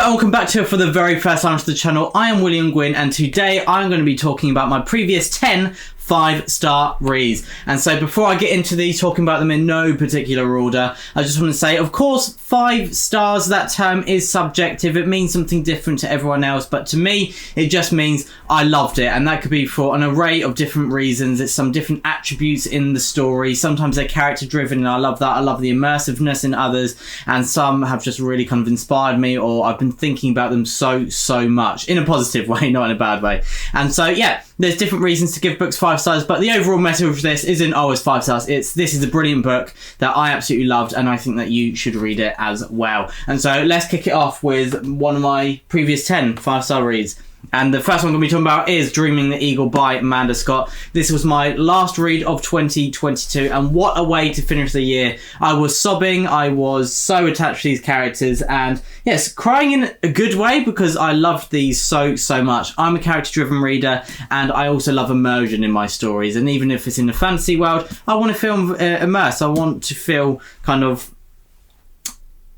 and welcome back to for the very first time to the channel. I am William Gwyn, and today I'm going to be talking about my previous 10 5-star reads. And so before I get into these, talking about them in no particular order, I just want to say, of course, 5 stars, that term is subjective. It means something different to everyone else, but to me, it just means I loved it. And that could be for an array of different reasons. It's some different attributes in the story. Sometimes they're character driven, and I love that. I love the immersiveness in others, and some have just really kind of inspired me, or I've been thinking about them so much in a positive way, not in a bad way. And so, yeah, there's different reasons to give books 5 stars, but the overall message of this isn't always 5 stars. This is a brilliant book that I absolutely loved, and I think that you should read it as well. And so let's kick it off with one of my previous 10 5-star reads. And the first one I'm going to be talking about is Dreaming the Eagle by Amanda Scott. This was my last read of 2022, and what a way to finish the year. I was sobbing, I was so attached to these characters, and yes, crying in a good way because I loved these so much. I'm a character-driven reader, and I also love immersion in my stories, and even if it's in a fantasy world, I want to feel immersed. I want to feel kind of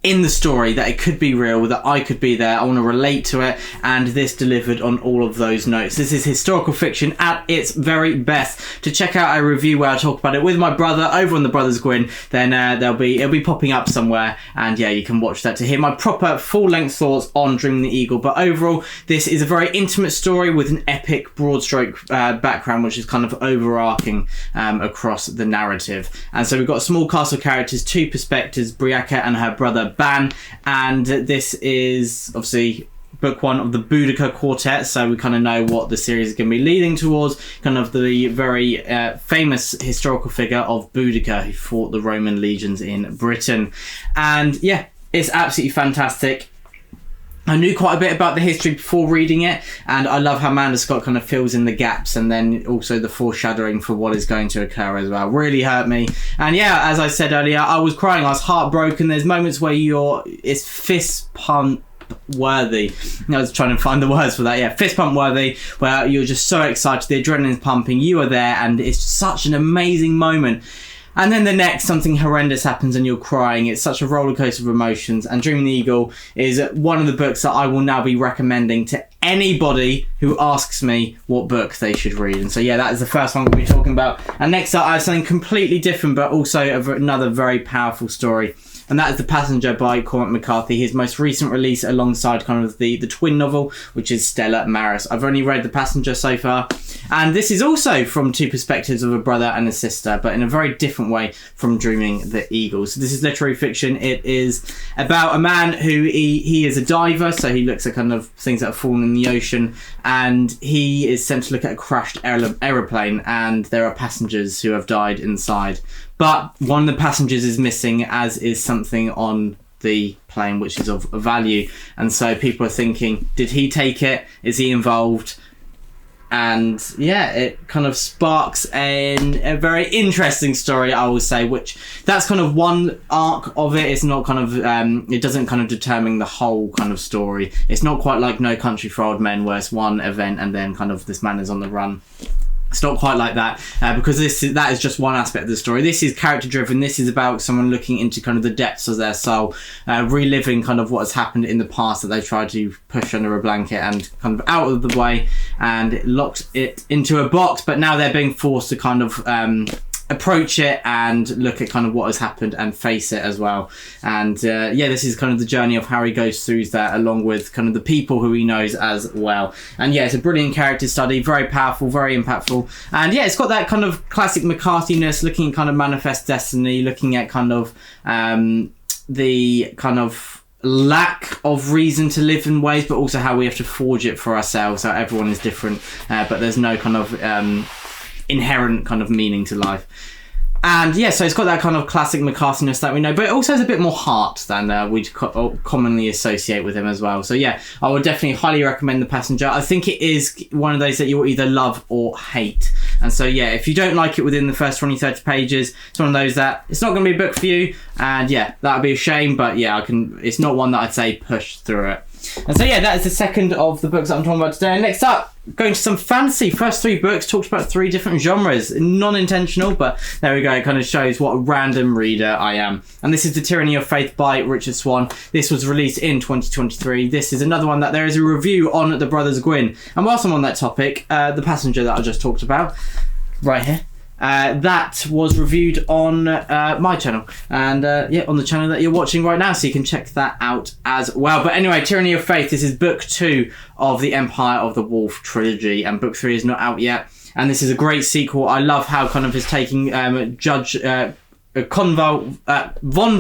in the story, that it could be real, that I could be there. I want to relate to it, and this delivered on all of those notes. This is historical fiction at its very best. To check out a review where I talk about it with my brother over on the Brothers Gwyn, then it'll be popping up somewhere, and yeah, you can watch that to hear my proper full-length thoughts on Dreaming the Eagle. But overall, this is a very intimate story with an epic broad stroke background, which is kind of overarching across the narrative. And so we've got a small cast of characters, 2 perspectives, Briaca and her brother Ban, and this is obviously book 1 of the Boudica Quartet, so we kind of know what the series is going to be leading towards, kind of the very famous historical figure of Boudica, who fought the Roman legions in Britain. And yeah, it's absolutely fantastic. I knew quite a bit about the history before reading it, and I love how Amanda Scott kind of fills in the gaps, and then also the foreshadowing for what is going to occur as well. Really hurt me. And yeah, as I said earlier, I was crying, I was heartbroken. There's moments where it's fist pump worthy. I was trying to find the words for that. Yeah, fist pump worthy, where you're just so excited, the adrenaline's pumping, you are there, and it's such an amazing moment. And then the next, something horrendous happens and you're crying. It's such a roller coaster of emotions. And Dreaming the Eagle is one of the books that I will now be recommending to anybody who asks me what book they should read. And so yeah, that is the first one we'll be talking about. And next up, I have something completely different, but also another very powerful story. And that is The Passenger by Cormac McCarthy, his most recent release alongside kind of the twin novel, which is Stella Maris. I've only read The Passenger so far, and this is also from 2 perspectives of a brother and a sister, but in a very different way from Dreaming the Eagle. So this is literary fiction. It is about a man who he is a diver, so he looks at kind of things that have fallen in the ocean, and he is sent to look at a crashed aeroplane, and there are passengers who have died inside. But one of the passengers is missing, as is something on the plane which is of value. And so people are thinking, did he take it? Is he involved? And yeah, it kind of sparks a very interesting story, I will say, which that's kind of one arc of it. It's not kind of, it doesn't kind of determine the whole kind of story. It's not quite like No Country for Old Men, where it's one event and then kind of this man is on the run. It's not quite like that, because that is just one aspect of the story. This is character driven. This is about someone looking into kind of the depths of their soul, reliving kind of what has happened in the past that they tried to push under a blanket and kind of out of the way, and it locks it into a box, but now they're being forced to kind of approach it and look at kind of what has happened and face it as well. And yeah, this is kind of the journey of how he goes through that, along with kind of the people who he knows as well. And yeah, it's a brilliant character study, very powerful, very impactful. And yeah, it's got that kind of classic McCarthy-ness, looking at kind of Manifest Destiny, looking at kind of the kind of lack of reason to live in ways, but also how we have to forge it for ourselves. How everyone is different, but there's no kind of inherent kind of meaning to life. And yeah, so it's got that kind of classic McCarthy-ness that we know, but it also has a bit more heart than we'd commonly associate with him as well. So yeah, I would definitely highly recommend The Passenger. I think it is one of those that you'll either love or hate. And so yeah, if you don't like it within the first 20-30 pages, it's one of those that it's not going to be a book for you. And yeah, that would be a shame, but yeah, it's not one that I'd say push through it. And so yeah, that is the second of the books that I'm talking about today. And next up, going to some fantasy. First 3 books talked about 3 different genres. Non-intentional, but there we go. It kind of shows what a random reader I am. And this is The Tyranny of Faith by Richard Swan. This was released in 2023. This is another one that there is a review on The Brothers Gwyn. And whilst I'm on that topic, The Passenger that I just talked about, right here, that was reviewed on my channel, and yeah, on the channel that you're watching right now, so you can check that out as well. But anyway, Tyranny of Faith, this is book 2 of the Empire of the Wolf trilogy, and book 3 is not out yet, and this is a great sequel. I love how kind of is taking Judge Von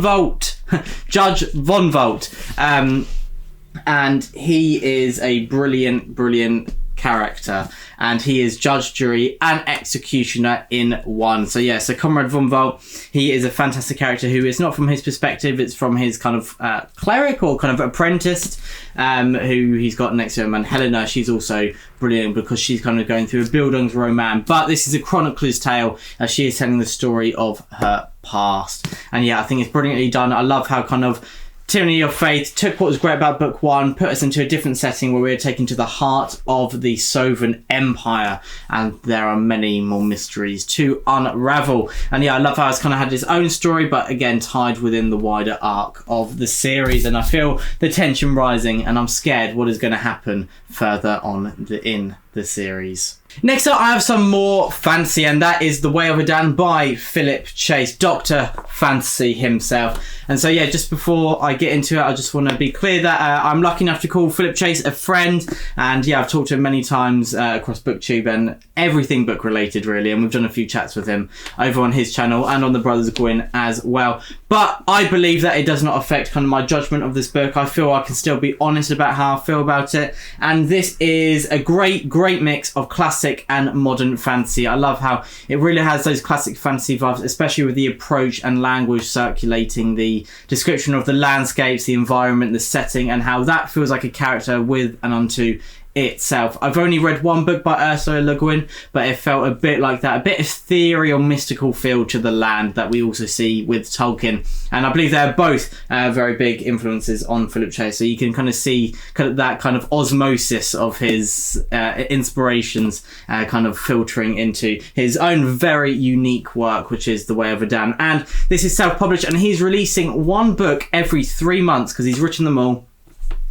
Volt, Judge Von Volt, and he is a brilliant character, and he is judge, jury and executioner in one. So yeah, so Conrad von Volt, he is a fantastic character who is not from his perspective, it's from his kind of cleric or kind of apprentice who he's got next to him. And Helena, she's also brilliant because she's kind of going through a Bildungsroman, but this is a chronicler's tale as she is telling the story of her past. And yeah, I think it's brilliantly done. I love how kind of Tyranny of Faith took what was great about book 1, put us into a different setting where we're taken to the heart of the Sovan Empire, and there are many more mysteries to unravel. And yeah, I love how it's kind of had its own story, but again tied within the wider arc of the series, and I feel the tension rising, and I'm scared what is going to happen further on in the series. Next up, I have some more fantasy, and that is The Way of Adan by Philip Chase, Dr. Fantasy himself. And so yeah, just before I get into it, I just want to be clear that I'm lucky enough to call Philip Chase a friend, and yeah, I've talked to him many times across BookTube and everything book related really, and we've done a few chats with him over on his channel and on the Brothers Gwyn as well. But I believe that it does not affect kind of my judgment of this book. I feel I can still be honest about how I feel about it, and this is a great mix of classic and modern fantasy. I love how it really has those classic fantasy vibes, especially with the approach and language circulating the description of the landscapes, the environment, the setting, and how that feels like a character with and unto itself. I've only read one book by Ursula Le Guin, but it felt a bit like that, a bit of theory or mystical feel to the land that we also see with Tolkien, and I believe they're both very big influences on Philip Chase, so you can kind of see that kind of osmosis of his inspirations kind of filtering into his own very unique work, which is The Way of Adan. And this is self-published, and he's releasing one book every 3 months because he's written them all.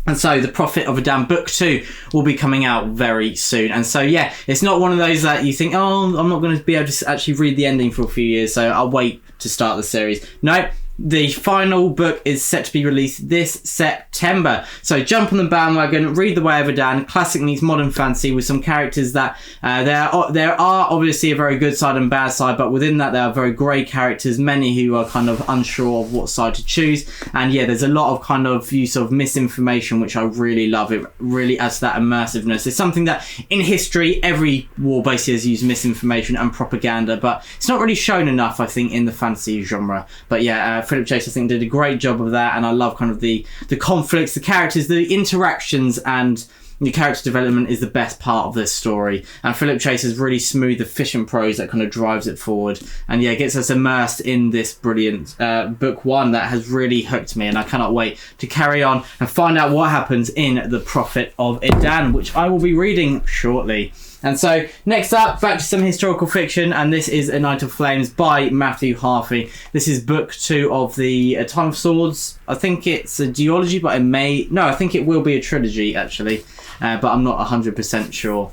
And so The Prophet of Adan book 2 will be coming out very soon. And so yeah, it's not one of those that you think, oh, I'm not going to be able to actually read the ending for a few years, so I'll wait to start the series. No, the final book is set to be released this September. So jump on the bandwagon, read The Way of Adan, classic meets modern fantasy with some characters that there are obviously a very good side and bad side, but within that there are very grey characters, many who are kind of unsure of what side to choose. And yeah, there's a lot of kind of use of misinformation, which I really love. It really adds that immersiveness. It's something that in history, every war basically has used misinformation and propaganda, but it's not really shown enough, I think, in the fantasy genre. But yeah, Philip Chase, I think, did a great job of that, and I love kind of the conflicts, the characters, the interactions, and the character development is the best part of this story. And Philip Chase has really smooth, efficient prose that kind of drives it forward, and yeah, gets us immersed in this brilliant book 1 that has really hooked me, and I cannot wait to carry on and find out what happens in The Prophet of Adan, which I will be reading shortly. And so next up, back to some historical fiction, and this is A Night of Flames by Matthew Harvey. This is book 2 of the Time of Swords. I think it's a duology, but I think it will be a trilogy actually, but I'm not 100% sure.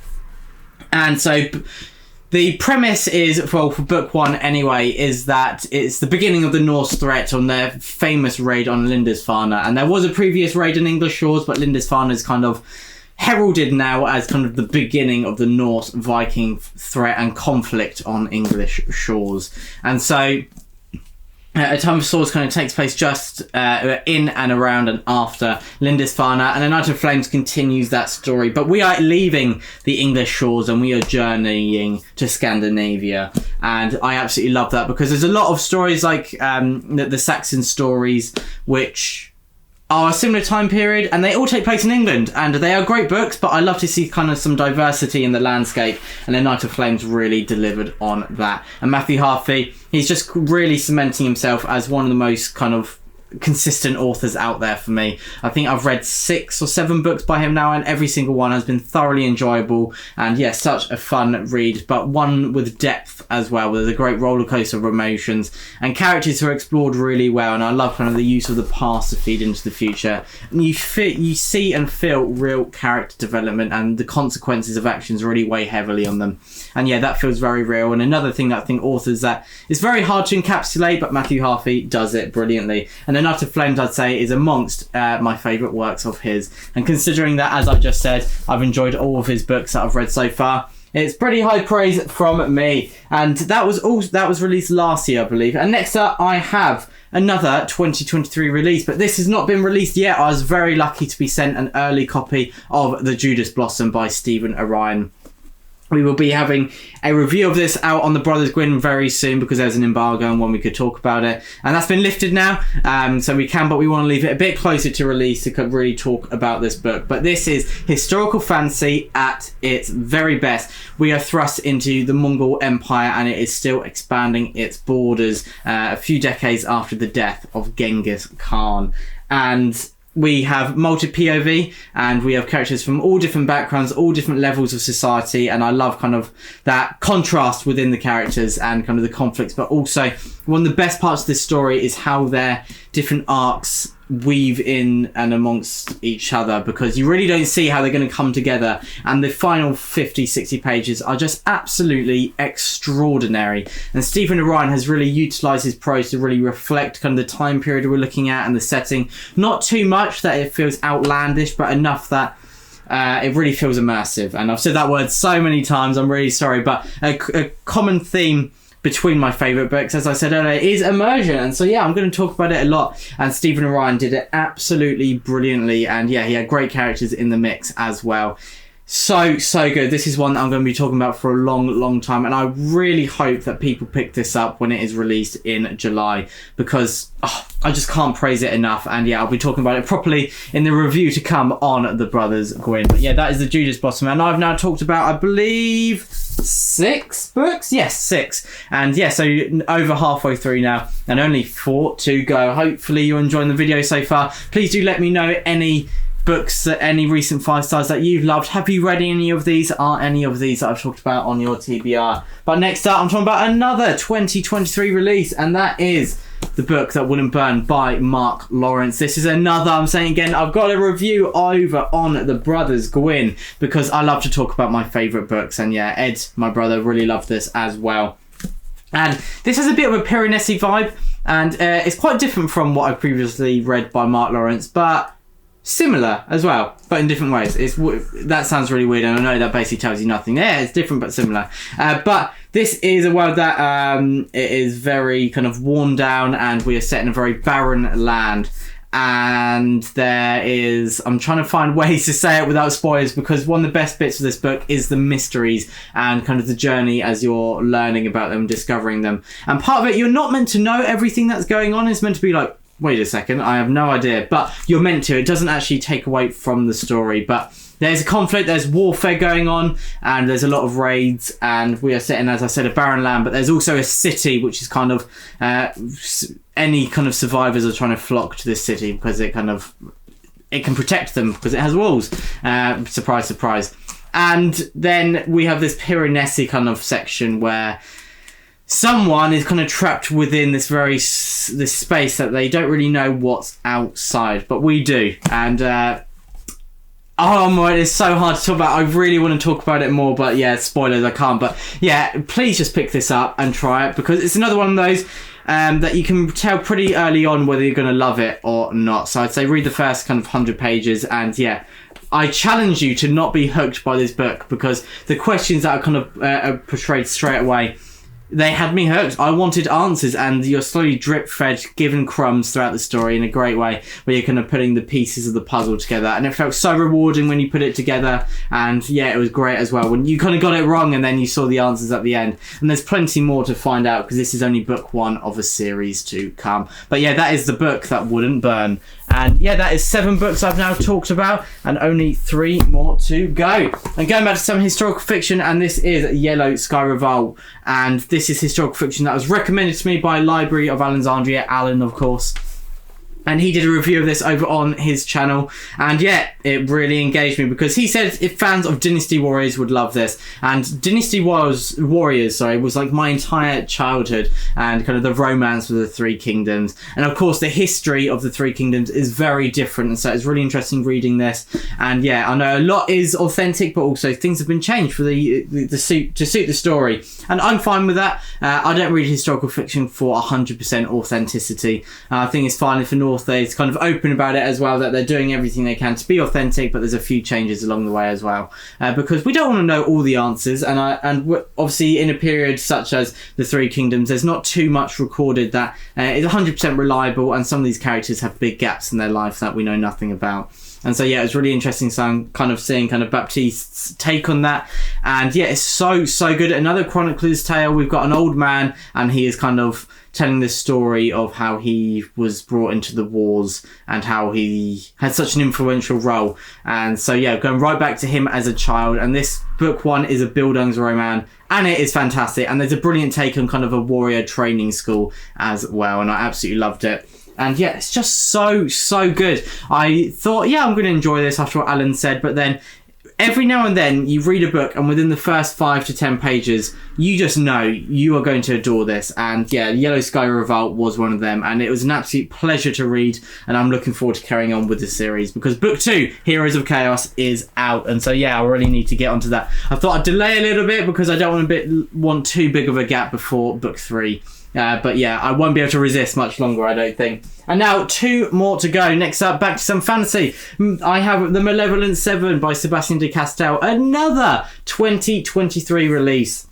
And so the premise is, well, for book 1 anyway, is that it's the beginning of the Norse threat on their famous raid on Lindisfarne. And there was a previous raid on English shores, but Lindisfarne is kind of heralded now as kind of the beginning of the Norse Viking threat and conflict on English shores. And so A Time of Swords kind of takes place just in and around and after Lindisfarne, and A Night of Flames continues that story. But we are leaving the English shores and we are journeying to Scandinavia, and I absolutely love that because there's a lot of stories like the Saxon stories, which are a similar time period, and they all take place in England, and they are great books, but I love to see kind of some diversity in the landscape, and A Night of Flames really delivered on that. And Matthew Harvey, he's just really cementing himself as one of the most kind of consistent authors out there for me. I think I've read 6 or 7 books by him now, and every single one has been thoroughly enjoyable, and yeah, such a fun read, but one with depth as well, with a great roller coaster of emotions and characters who are explored really well. And I love kind of the use of the past to feed into the future, and you see and feel real character development, and the consequences of actions really weigh heavily on them, and yeah, that feels very real. And another thing that I think authors that is very hard to encapsulate, but Matthew Harvey does it brilliantly. And Art of Flames, I'd say, is amongst my favourite works of his. And considering that, as I just said, I've enjoyed all of his books that I've read so far, it's pretty high praise from me. And that was released last year, I believe. And next up, I have another 2023 release, but this has not been released yet. I was very lucky to be sent an early copy of The Judas Blossom by Stephen Orion. We will be having a review of this out on the Brothers Gwyn very soon, because there's an embargo and when we could talk about it, and that's been lifted now, so we can, but we want to leave it a bit closer to release to really talk about this book. But this is historical fantasy at its very best. We are thrust into the Mongol Empire, and it is still expanding its borders a few decades after the death of Genghis Khan. And we have multi-POV, and we have characters from all different backgrounds, all different levels of society, and I love kind of that contrast within the characters and kind of the conflicts. But also, one of the best parts of this story is how their different arcs weave in and amongst each other, because you really don't see how they're going to come together, and the final 50-60 pages are just absolutely extraordinary. And Stephen Orion has really utilised his prose to really reflect kind of the time period we're looking at and the setting. Not too much that it feels outlandish, but enough that it really feels immersive. And I've said that word so many times, I'm really sorry, but a common theme between my favourite books, as I said earlier, is immersion. And so yeah, I'm going to talk about it a lot, and Stephen Orion did it absolutely brilliantly, and yeah, he had great characters in the mix as well. So good. This is one that I'm going to be talking about for a long time, and I really hope that people pick this up when it is released in July, because I just can't praise it enough. And yeah, I'll be talking about it properly in the review to come on the Brothers Gwyn. But yeah, that is The Judas Blossom, and I've now talked about, I believe, 6 books? Yes, 6. And yeah, so over halfway through now, and only 4 to go. Hopefully you're enjoying the video so far. Please do let me know any books, any recent 5 stars that you've loved. Have you read any of these? Are any of these that I've talked about on your TBR? But next up, I'm talking about another 2023 release, and that is The Book That Wouldn't Burn by Mark Lawrence. This is another, I'm saying again, I've got a review over on the Brothers Gwyn, because I love to talk about my favourite books, and yeah, Ed, my brother, really loved this as well. And this has a bit of a Piranesi vibe, and it's quite different from what I've previously read by Mark Lawrence, but similar as well, but in different ways. That sounds really weird, and I know that basically tells you nothing. Yeah, it's different but similar. But this is a world that it is very kind of worn down, and we are set in a very barren land. And there is, I'm trying to find ways to say it without spoilers, because one of the best bits of this book is the mysteries and kind of the journey as you're learning about them, discovering them. And part of it, you're not meant to know everything that's going on. It's meant to be like, wait a second, I have no idea, but you're meant to. It doesn't actually take away from the story, but there's a conflict, there's warfare going on, and there's a lot of raids, and we are set in, as I said, a barren land, but there's also a city, which is kind of any kind of survivors are trying to flock to this city, because it can protect them because it has walls. Surprise, surprise. And then we have this Piranesi kind of section where someone is kind of trapped within this space that they don't really know what's outside, but we do. And oh my, it's so hard to talk about. I really want to talk about it more, but yeah, spoilers, I can't. But yeah, please just pick this up and try it, because it's another one of those that you can tell pretty early on whether you're going to love it or not. So I'd say read the first kind of 100 pages, and yeah, I challenge you to not be hooked by this book, because the questions that are kind of portrayed straight away, they had me hooked. I wanted answers, and you're slowly drip-fed, given crumbs throughout the story in a great way, where you're kind of putting the pieces of the puzzle together, and it felt so rewarding when you put it together. And yeah, it was great as well when you kind of got it wrong and then you saw the answers at the end. And there's plenty more to find out, because this is only book 1 of a series to come. But yeah, that is The Book That Wouldn't Burn. And yeah, that is 7 books I've now talked about, and only 3 more to go. And going back to some historical fiction, and this is Yellow Sky Revolt, and this is historical fiction that was recommended to me by Library of Alexandria, Alan, of course. And he did a review of this over on his channel. And yeah, it really engaged me because he said if fans of Dynasty Warriors would love this. And Dynasty Warriors, was like my entire childhood and kind of the romance with the Three Kingdoms. And of course, the history of the Three Kingdoms is very different. And so it's really interesting reading this. And yeah, I know a lot is authentic, but also things have been changed for to suit the story. And I'm fine with that. I don't read historical fiction for 100% authenticity. I think it's fine if a North is kind of open about it as well, that they're doing everything they can to be authentic, but there's a few changes along the way as well, because we don't want to know all the answers. And we're obviously in a period such as the Three Kingdoms, there's not too much recorded that is 100% reliable, and some of these characters have big gaps in their life that we know nothing about. And so yeah, it was really interesting. So I'm kind of seeing kind of Baptiste's take on that, and yeah, it's so good. Another chronicler's tale. We've got an old man, and he is kind of telling the story of how he was brought into the wars and how he had such an influential role. And so yeah, going right back to him as a child. And this book one is a Bildungsroman, and it is fantastic. And there's a brilliant take on kind of a warrior training school as well, and I absolutely loved it. And yeah, it's just so good. I thought, yeah, I'm going to enjoy this after what Alan said, but then every now and then you read a book and within the first 5 to 10 pages, you just know you are going to adore this. And yeah, Yellow Sky Revolt was one of them, and it was an absolute pleasure to read, and I'm looking forward to carrying on with the series because book 2, Heroes of Chaos, is out. And so yeah, I really need to get onto that. I thought I'd delay a little bit because I don't want too big of a gap before book 3. But yeah, I won't be able to resist much longer, I don't think. And now 2 more to go. Next up, back to some fantasy. I have The Malevolent Seven by Sebastien de Castell, another 2023 release.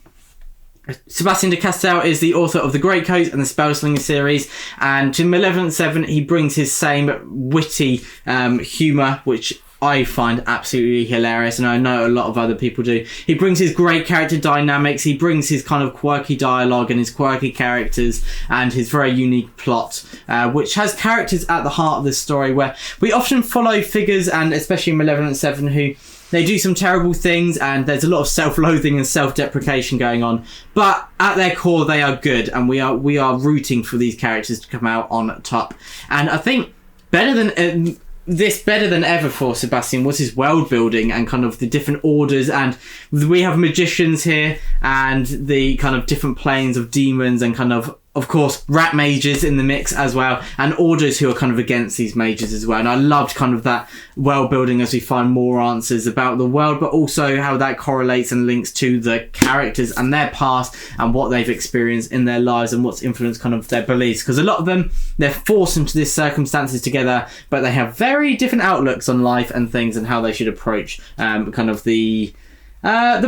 Sebastien de Castell is the author of the Greatcoat and the Spellslinger series, and to Malevolent Seven he brings his same witty humour, which I find absolutely hilarious, and I know a lot of other people do. He brings his great character dynamics, he brings his kind of quirky dialogue and his quirky characters and his very unique plot, which has characters at the heart of the story where we often follow figures, and especially Malevolent Seven, who they do some terrible things and there's a lot of self-loathing and self-deprecation going on, but at their core they are good, and we are rooting for these characters to come out on top. And I think better than ever for Sebastien was his world building and kind of the different orders, and we have magicians here and the kind of different planes of demons and kind of course rat mages in the mix as well, and orders who are kind of against these mages as well. And I loved kind of that world building as we find more answers about the world, but also how that correlates and links to the characters and their past and what they've experienced in their lives and what's influenced kind of their beliefs, because a lot of them, they're forced into these circumstances together, but they have very different outlooks on life and things and how they should approach kind of the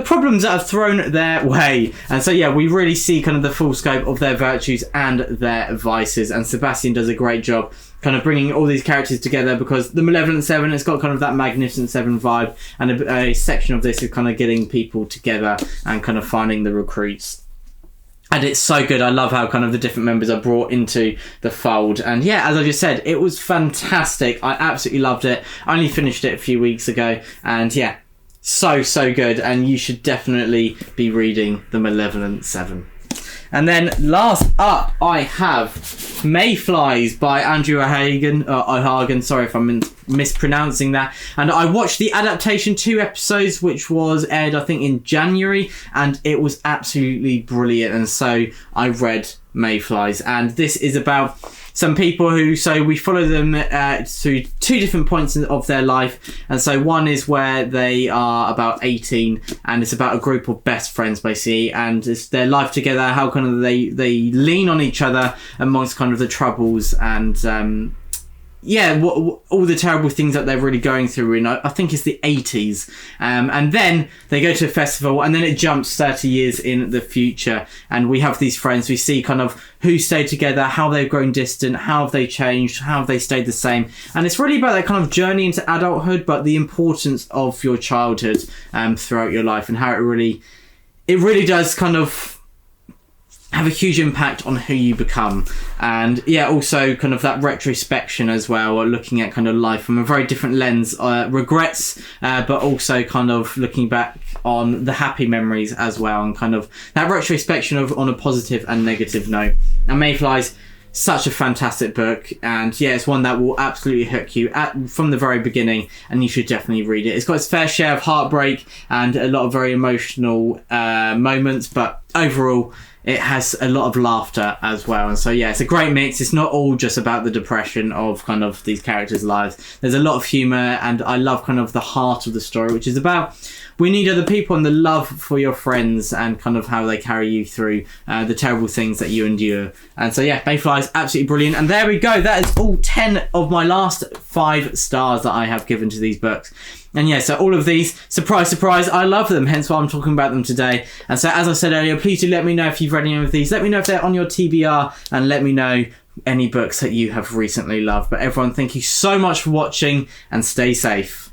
problems that are thrown their way. And so yeah, we really see kind of the full scope of their virtues and their vices, and Sebastien does a great job kind of bringing all these characters together, because the Malevolent Seven has got kind of that Magnificent Seven vibe, and a section of this is kind of getting people together and kind of finding the recruits. And it's so good. I love how kind of the different members are brought into the fold. And yeah, as I just said, it was fantastic. I absolutely loved it. I only finished it a few weeks ago, and yeah, so good, and you should definitely be reading The Malevolent Seven. And then last up, I have Mayflies by Andrew O'Hagan. Sorry if I'm mispronouncing that. And I watched the adaptation 2 episodes, which was aired, I think, in January, and it was absolutely brilliant. And so I read Mayflies, and this is about some people who, so we follow them through 2 different points of their life. And so one is where they are about 18, and it's about a group of best friends basically, and it's their life together, how kind of they lean on each other amongst kind of the troubles and yeah, all the terrible things that they're really going through in, I think it's the 80s. And then they go to a festival, and then it jumps 30 years in the future, and we have these friends. We see kind of who stayed together, how they've grown distant, how have they changed, how have they stayed the same. And it's really about that kind of journey into adulthood, but the importance of your childhood throughout your life, and how it really does kind of have a huge impact on who you become. And yeah, also kind of that retrospection as well, looking at kind of life from a very different lens, regrets, but also kind of looking back on the happy memories as well, and kind of that retrospection on a positive and negative note. And Mayflies, Such a fantastic book, and yeah, it's one that will absolutely hook you from the very beginning, and you should definitely read it. It's got its fair share of heartbreak and a lot of very emotional moments, but overall it has a lot of laughter as well. And so yeah, it's a great mix. It's not all just about the depression of kind of these characters' lives. There's a lot of humour, and I love kind of the heart of the story, which is about we need other people and the love for your friends and kind of how they carry you through the terrible things that you endure. And so yeah, Mayfly is absolutely brilliant. And there we go. That is all 10 of my last 5 stars that I have given to these books. And yeah, so all of these, surprise, surprise, I love them, hence why I'm talking about them today. And so as I said earlier, please do let me know if you've read any of these. Let me know if they're on your TBR, and let me know any books that you have recently loved. But everyone, thank you so much for watching, and stay safe.